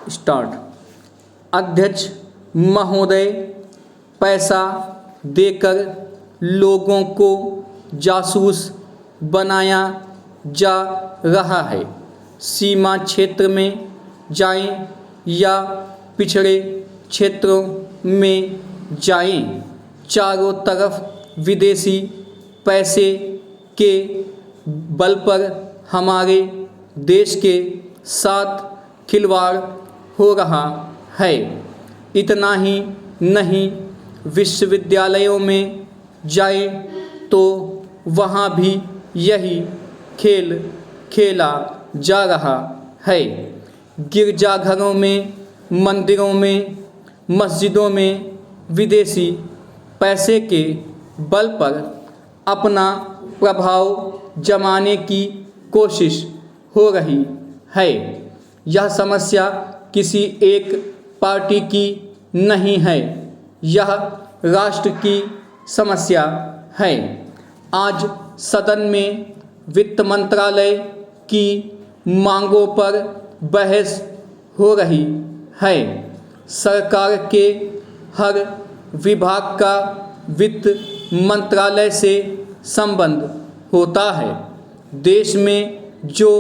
Start. अध्यक्ष महोदय, पैसा देकर लोगों को जासूस बनाया जा रहा है। सीमा क्षेत्र में जाएं या पिछड़े क्षेत्रों में जाएं, चारों तरफ विदेशी पैसे के बल पर हमारे देश के साथ खिलवाड़ हो रहा है। इतना ही नहीं, विश्वविद्यालयों में जाएं तो वहाँ भी यही खेल खेला जा रहा है। गिरजाघरों में, मंदिरों में, मस्जिदों में विदेशी पैसे के बल पर अपना प्रभाव जमाने की कोशिश हो रही है। यह समस्या किसी एक पार्टी की नहीं है, यह राष्ट्र की समस्या है। आज सदन में वित्त मंत्रालय की मांगों पर बहस हो रही है। सरकार के हर विभाग का वित्त मंत्रालय से संबंध होता है। देश में जो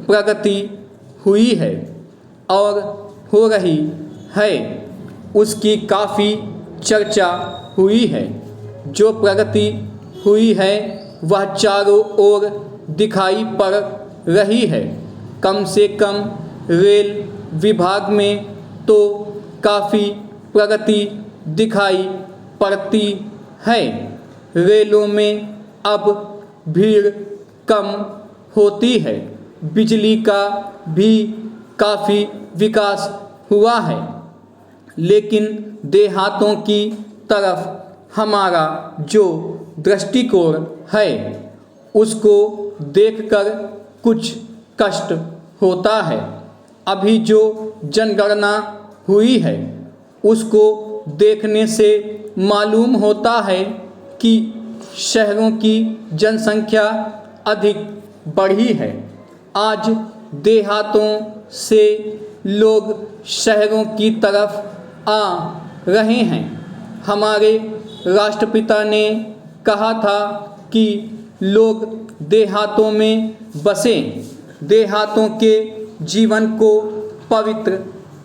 प्रगति हुई है और हो रही है, उसकी काफ़ी चर्चा हुई है। जो प्रगति हुई है वह चारों ओर दिखाई पड़ रही है। कम से कम रेल विभाग में तो काफ़ी प्रगति दिखाई पड़ती है। रेलों में अब भीड़ कम होती है। बिजली का भी काफ़ी विकास हुआ है। लेकिन देहातों की तरफ हमारा जो दृष्टिकोण है, उसको देखकर कुछ कष्ट होता है। अभी जो जनगणना हुई है, उसको देखने से मालूम होता है कि शहरों की जनसंख्या अधिक बढ़ी है। आज देहातों से लोग शहरों की तरफ आ रहे हैं। हमारे राष्ट्रपिता ने कहा था कि लोग देहातों में बसें, देहातों के जीवन को पवित्र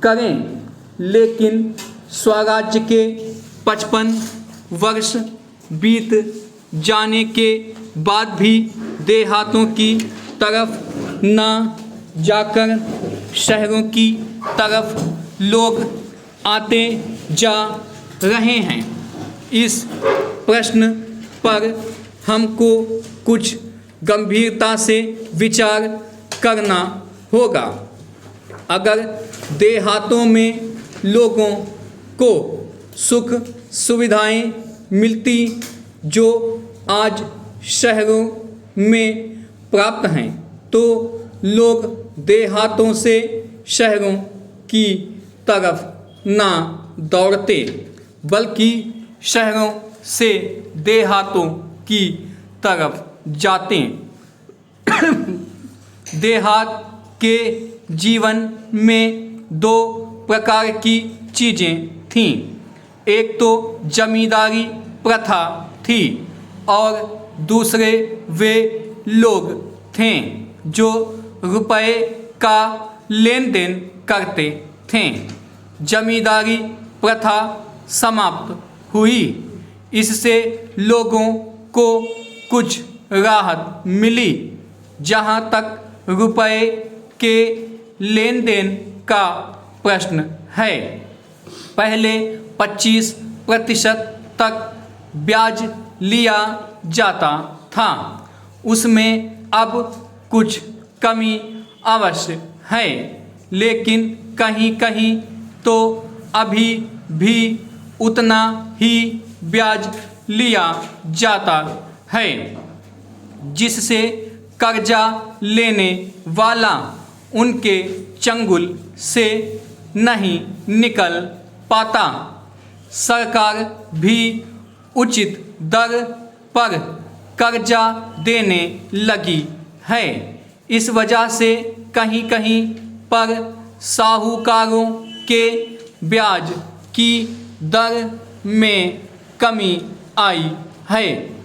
करें। लेकिन स्वराज्य के 55 वर्ष बीत जाने के बाद भी देहातों की तरफ ना जाकर शहरों की तरफ लोग आते जा रहे हैं। इस प्रश्न पर हमको कुछ गंभीरता से विचार करना होगा। अगर देहातों में लोगों को सुख सुविधाएं मिलती जो आज शहरों में प्राप्त हैं, तो लोग देहातों से शहरों की तरफ ना दौड़ते, बल्कि शहरों से देहातों की तरफ जाते। देहात के जीवन में दो प्रकार की चीज़ें थीं। एक तो जमींदारी प्रथा थी और दूसरे वे लोग थे जो रुपए का लेन देन करते थे। जमींदारी प्रथा समाप्त हुई। इससे लोगों को कुछ राहत मिली। जहाँ तक रुपए के लेन देन का प्रश्न है, पहले 25% तक ब्याज लिया जाता था। उसमें अब कुछ कमी अवश्य है, लेकिन कहीं कहीं तो अभी भी उतना ही ब्याज लिया जाता है, जिससे कर्जा लेने वाला उनके चंगुल से नहीं निकल पाता। सरकार भी उचित दर पर कर्जा देने लगी है। इस वजह से कहीं कहीं पर साहूकारों के ब्याज की दर में कमी आई है।